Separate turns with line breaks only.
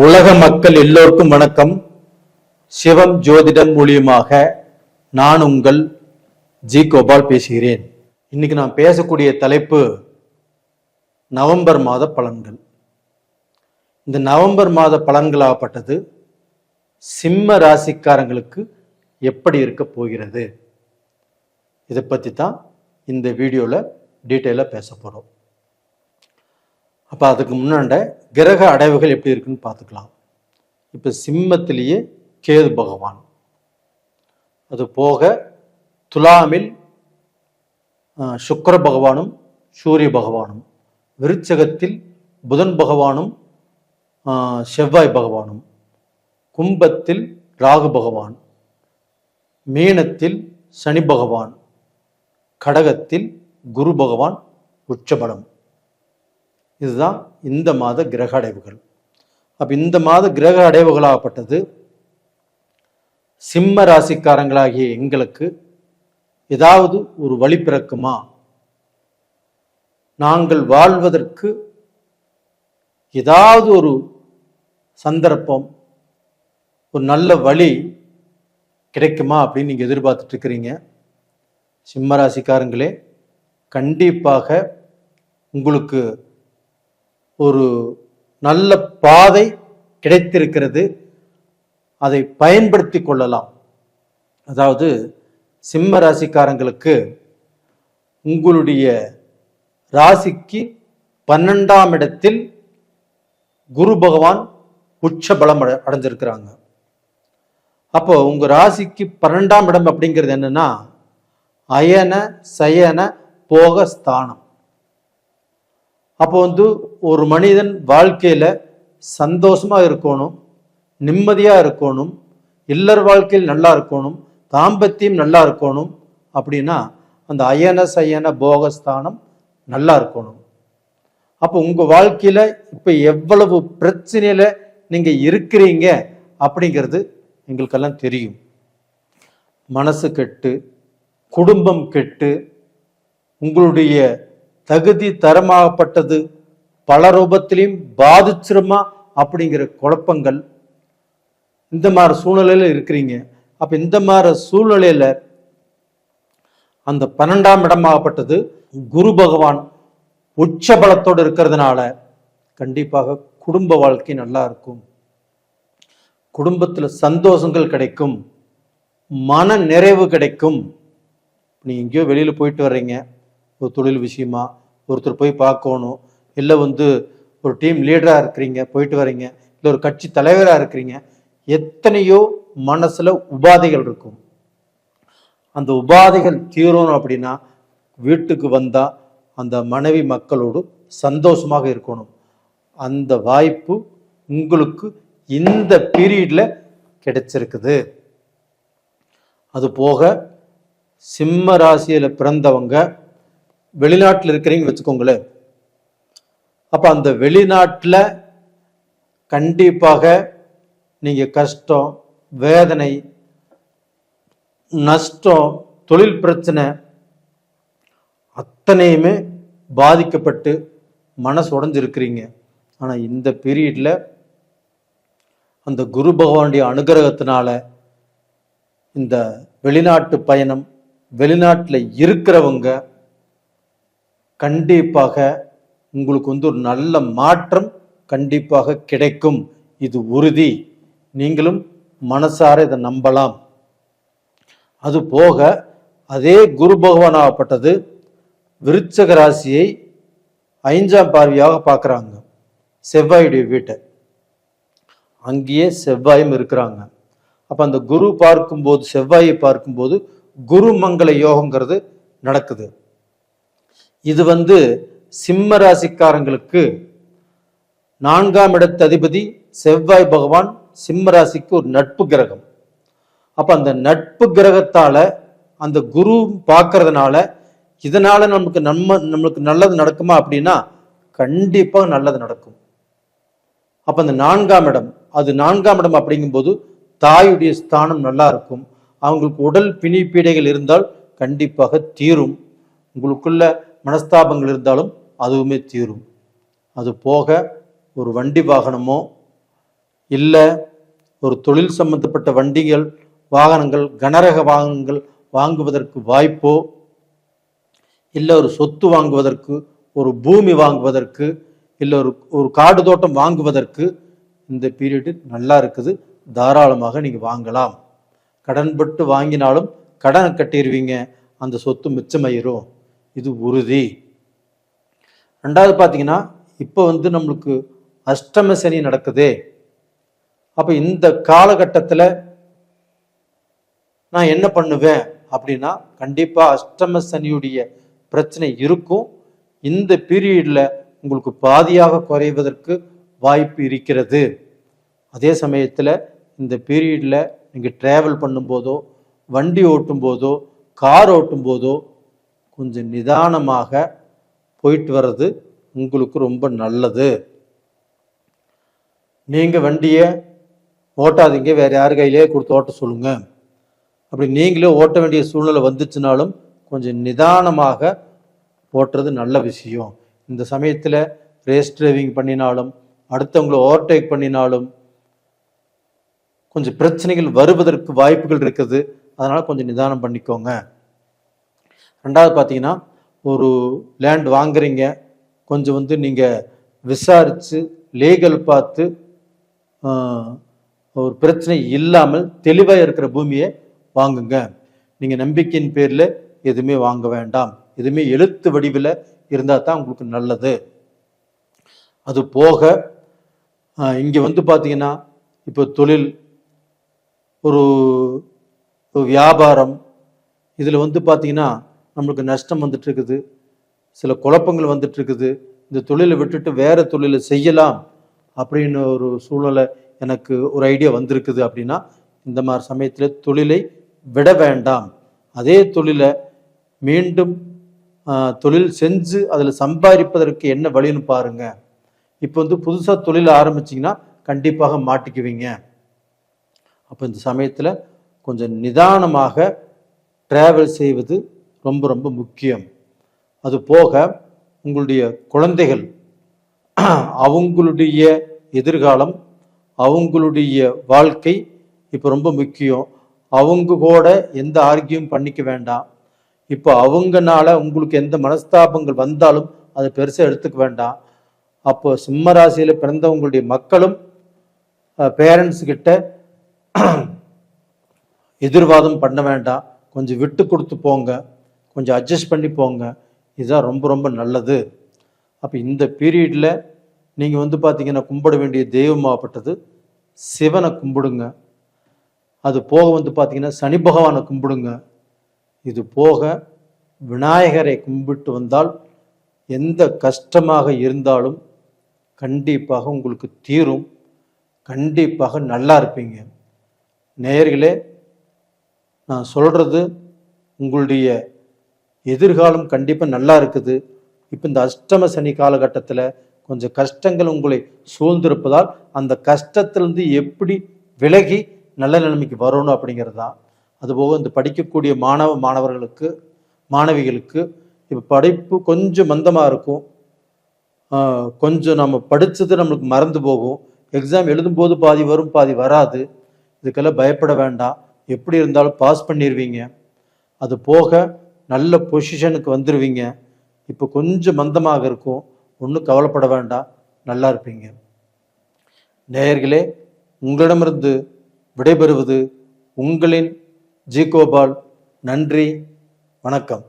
உலக மக்கள் எல்லோருக்கும் வணக்கம். சிவம் ஜோதிடம் மூலியமாக நான் உங்கள் ஜி கோபால் பேசுகிறேன். இன்னைக்கு நான் பேசக்கூடிய தலைப்பு நவம்பர் மாத பலன்கள். இந்த நவம்பர் மாத பலன்களாகப்பட்டது சிம்ம ராசிக்காரங்களுக்கு எப்படி இருக்க போகிறது, இதை பற்றி தான் இந்த வீடியோவில் டீட்டெயிலாக பேச போகிறோம். அப்போ அதுக்கு முன்னாண்ட கிரக அடைவுகள் எப்படி இருக்குன்னு பார்த்துக்கலாம். இப்போ சிம்மத்திலேயே கேது பகவான், அது போக துலாமில் சுக்கிர பகவானும் சூரிய பகவானும், விருச்சகத்தில் புதன் பகவானும் செவ்வாய் பகவானும், கும்பத்தில் ராகு பகவான், மீனத்தில் சனி பகவான், கடகத்தில் குரு பகவான் உச்சபலம். இதுதான் இந்த மாத கிரக அடைவுகள். அப்ப இந்த மாத கிரக அடைவுகளாகப்பட்டது சிம்ம ராசிக்காரங்களாகிய எங்களுக்கு ஏதாவது ஒரு வழி பிறக்குமா, நாங்கள் வாழ்வதற்கு ஏதாவது ஒரு சந்தர்ப்பம், ஒரு நல்ல வழி கிடைக்குமா அப்படின்னு நீங்க எதிர்பார்த்துட்டு இருக்கிறீங்க. சிம்ம ராசிக்காரங்களே, கண்டிப்பாக உங்களுக்கு ஒரு நல்ல பாதை கிடைத்திருக்கிறது, அதை பயன்படுத்தி கொள்ளலாம். அதாவது சிம்ம ராசிக்காரங்களுக்கு உங்களுடைய ராசிக்கு 12ஆம் இடத்தில் குரு பகவான் உச்ச பலம் அடைஞ்சிருக்கிறாங்க. அப்போ உங்க ராசிக்கு 12ஆம் இடம் அப்படிங்கிறது என்னன்னா அயன சயன போக ஸ்தானம். அப்போ ஒரு மனிதன் வாழ்க்கையில சந்தோஷமா இருக்கணும், நிம்மதியா இருக்கணும், இல்லற வாழ்க்கையில் நல்லா இருக்கணும், தாம்பத்தியம் நல்லா இருக்கணும் அப்படின்னா அந்த அயன சயன போகஸ்தானம் நல்லா இருக்கணும். அப்போ உங்க வாழ்க்கையில இப்ப எவ்வளவு பிரச்சனையில நீங்க இருக்கிறீங்க அப்படிங்கிறது எங்களுக்கெல்லாம் தெரியும். மனசு கெட்டு, குடும்பம் கெட்டு, உங்களுடைய தகுதி தரமாகப்பட்டது பல ரூபத்திலையும் பாதிச்சிருமா அப்படிங்கிற குழப்பங்கள், இந்த மாதிரி சூழ்நிலையில இருக்கிறீங்க. அப்ப இந்த மாதிரி சூழ்நிலையில அந்த 12ஆம் இடமாகப்பட்டது குரு பகவான் உச்ச பலத்தோடு இருக்கிறதுனால கண்டிப்பாக குடும்ப வாழ்க்கை நல்லா இருக்கும், குடும்பத்துல சந்தோஷங்கள் கிடைக்கும், மன நிறைவு கிடைக்கும். நீங்க எங்கேயோ வெளியில போயிட்டு வர்றீங்க, ஒரு தொழில் விஷயமா ஒருத்தர் போய் பார்க்கணும், இல்லை ஒரு டீம் லீடராக இருக்கிறீங்க போயிட்டு வரீங்க, இல்லை ஒரு கட்சி தலைவராக இருக்கிறீங்க, எத்தனையோ மனசுல உபாதைகள் இருக்கும். அந்த உபாதைகள் தீரணும் அப்படின்னா வீட்டுக்கு வந்தா அந்த மனைவி மக்களோடு சந்தோஷமாக இருக்கணும். அந்த வாய்ப்பு உங்களுக்கு இந்த பீரியட்ல கிடைச்சிருக்குது. அது போக சிம்ம ராசியில பிறந்தவங்க வெளிநாட்டில் இருக்கிறீங்க வச்சுக்கோங்களேன். அப்ப அந்த வெளிநாட்டில் கண்டிப்பாக நீங்க கஷ்டம், வேதனை, நஷ்டம், தொழில் பிரச்சனை அத்தனையுமே பாதிக்கப்பட்டு மனசு உடைஞ்சிருக்கிறீங்க. ஆனா இந்த பீரியட்ல அந்த குரு பகவானுடைய அனுகிரகத்தினால இந்த வெளிநாட்டு பயணம், வெளிநாட்டில் இருக்கிறவங்க கண்டிப்பாக உங்களுக்கு ஒரு நல்ல மாற்றம் கண்டிப்பாக கிடைக்கும், இது உறுதி. நீங்களும் மனசார இதை நம்பலாம். அது போக அதே குரு பகவான் ஆகப்பட்டது விருச்சக ராசியை 5ஆம் பார்வையாக பார்க்குறாங்க, செவ்வாயுடைய வீட்டை. அங்கேயே செவ்வாயும் இருக்கிறாங்க. அப்ப அந்த குரு பார்க்கும்போது, செவ்வாயை பார்க்கும்போது குரு மங்கள யோகங்கிறது நடக்குது. இது சிம்ம ராசிக்காரங்களுக்கு 4ஆம் இடத்து அதிபதி செவ்வாய் பகவான் சிம்ம ராசிக்கு ஒரு நட்பு கிரகம். அப்ப அந்த நட்பு கிரகத்தால அந்த குரு பார்க்கறதுனால இதனால நம்மளுக்கு நல்லது நடக்குமா அப்படின்னா கண்டிப்பா நல்லது நடக்கும். அப்ப அந்த 4ஆம் இடம், அது 4ஆம் இடம் அப்படிங்கும்போது தாயுடைய ஸ்தானம் நல்லா இருக்கும். அவங்களுக்கு உடல் பிணிப்பீடைகள் இருந்தால் கண்டிப்பாக தீரும். உங்களுக்குள்ள மனஸ்தாபங்கள் இருந்தாலும் அதுவுமே தீரும். அது போக ஒரு வண்டி வாகனமோ இல்லை ஒரு தொழில் சம்பந்தப்பட்ட வண்டிகள் வாகனங்கள் கனரக வாகனங்கள் வாங்குவதற்கு வாய்ப்போ, இல்லை ஒரு சொத்து வாங்குவதற்கு, ஒரு பூமி வாங்குவதற்கு, இல்லை ஒரு காடு தோட்டம் வாங்குவதற்கு இந்த பீரியடு நல்லா இருக்குது. தாராளமாக நீங்கள் வாங்கலாம். கடன்பட்டு வாங்கினாலும் கடனை கட்டிடுவீங்க, அந்த சொத்து மிச்சமாயிரும், இது உறுதி. ரெண்டாவது பார்த்தீங்கன்னா, இப்போ நம்மளுக்கு அஷ்டம சனி நடக்குதே. அப்போ இந்த காலகட்டத்தில் நான் என்ன பண்ணுவேன் அப்படின்னா, கண்டிப்பாக அஷ்டம சனியுடைய பிரச்சனை இருக்கும். இந்த பீரியடில் உங்களுக்கு பாதியாக குறைவதற்கு வாய்ப்பு இருக்கிறது. அதே சமயத்தில் இந்த பீரியடில் நீங்கள் ட்ராவல் பண்ணும்போதோ, வண்டி ஓட்டும் போதோ, கார் ஓட்டும் போதோ கொஞ்சம் நிதானமாக போயிட்டு வர்றது உங்களுக்கு ரொம்ப நல்லது. நீங்கள் வண்டியை ஓட்டாதீங்க, வேறு யார் கையிலே கொடுத்து ஓட்ட சொல்லுங்கள். அப்படி நீங்களே ஓட்ட வேண்டிய சூழ்நிலை வந்துச்சுனாலும் கொஞ்சம் நிதானமாக ஓட்டுறது நல்ல விஷயம். இந்த சமயத்தில் ரேஸ் டிரைவிங் பண்ணினாலும், அடுத்தவங்களை ஓவர்டேக் பண்ணினாலும் கொஞ்சம் பிரச்சனைகள் வருவதற்கு வாய்ப்புகள் இருக்குது. அதனால் கொஞ்சம் நிதானம் பண்ணிக்கோங்க. ரெண்டாவது பார்த்தீங்கன்னா, ஒரு லேண்ட் வாங்குறீங்க, கொஞ்சம் நீங்கள் விசாரித்து லீகல் பார்த்து ஒரு பிரச்சனை இல்லாமல் தெளிவாக இருக்கிற பூமியை வாங்குங்க. நீங்கள் நம்பிக்கையின் பேரில் எதுவுமே வாங்க வேண்டாம். எதுவுமே எழுத்து வடிவில் இருந்தால் தான் உங்களுக்கு நல்லது. அது போக இங்கே பார்த்தீங்கன்னா, இப்போ தொழில், ஒரு வியாபாரம், இதில் பார்த்தீங்கன்னா நம்மளுக்கு நஷ்டம் வந்துட்டு இருக்குது, சில குழப்பங்கள் வந்துட்டு இருக்குது. இந்த தொழிலை விட்டுட்டு வேறு தொழிலை செய்யலாம் அப்படின்னு ஒரு சூழ்நிலை எனக்கு ஒரு ஐடியா வந்திருக்குது அப்படின்னா, இந்த மாதிரி சமயத்தில் தொழிலை விட வேண்டாம். அதே தொழிலை மீண்டும் தொழில் செஞ்சு அதில் சம்பாதிப்பதற்கு என்ன வழின்னு பாருங்க. இப்போ புதுசாக தொழில் ஆரம்பிச்சிங்கன்னா கண்டிப்பாக மாட்டிக்குவீங்க. அப்போ இந்த சமயத்தில் கொஞ்சம் நிதானமாக ட்ராவல் செய்வது ரொம்ப ரொம்ப முக்கியம். அது போக உங்களுடைய குழந்தைகள், அவங்களுடைய எதிர்காலம், அவங்களுடைய வாழ்க்கை இப்போ ரொம்ப முக்கியம். அவங்க கூட எந்த ஆர்கியும் பண்ணிக்க வேண்டாம். இப்போ அவங்கனால உங்களுக்கு எந்த மனஸ்தாபங்கள் வந்தாலும் அதை பெருசாக எடுத்துக்க வேண்டாம். அப்போ சிம்ம ராசியில் பிறந்தவங்களுடைய மக்களும் பேரண்ட்ஸ் கிட்ட எதிர்வாதம் பண்ண வேண்டாம். கொஞ்சம் விட்டு கொடுத்து போங்க, கொஞ்சம் அட்ஜஸ்ட் பண்ணி போங்க. இதுதான் ரொம்ப ரொம்ப நல்லது. அப்போ இந்த பீரியடில் நீங்கள் பார்த்தீங்கன்னா கும்பிட வேண்டிய தெய்வமாகப்பட்டது சிவனை கும்பிடுங்க. அது போக பார்த்தீங்கன்னா சனி பகவானை கும்பிடுங்க. இது போக விநாயகரை கும்பிட்டு வந்தால் எந்த கஷ்டமாக இருந்தாலும் கண்டிப்பாக உங்களுக்கு தீரும். கண்டிப்பாக நல்லா இருப்பீங்க. நேயர்களே, நான் சொல்கிறது உங்களுடைய எதிர்காலம் கண்டிப்பாக நல்லா இருக்குது. இப்போ இந்த அஷ்டம சனி காலகட்டத்தில் கொஞ்சம் கஷ்டங்கள் உங்களை சூழ்ந்திருப்பதால் அந்த கஷ்டத்திலிருந்து எப்படி விலகி நல்ல நிலைமைக்கு வரணும் அப்படிங்கிறது தான். அதுபோக இந்த படிக்கக்கூடிய மாணவர்களுக்கு, மாணவிகளுக்கு இப்போ படிப்பு கொஞ்சம் மந்தமாக இருக்கும். கொஞ்சம் நம்ம படித்தது நம்மளுக்கு மறந்து போகும். எக்ஸாம் எழுதும்போது பாதி வரும், பாதி வராது. இதுக்கெல்லாம் பயப்பட வேண்டாம். எப்படி இருந்தாலும் பாஸ் பண்ணிடுவீங்க. அது போக நல்ல பொசிஷனுக்கு வந்துடுவீங்க. இப்போ கொஞ்சம் மந்தமாக இருக்கும், ஒன்றும் கவலைப்பட வேண்டாம், நல்லா இருப்பீங்க. நேயர்களே, உங்களிடமிருந்து விடைபெறுவது உங்களின் ஜி கோபால். நன்றி, வணக்கம்.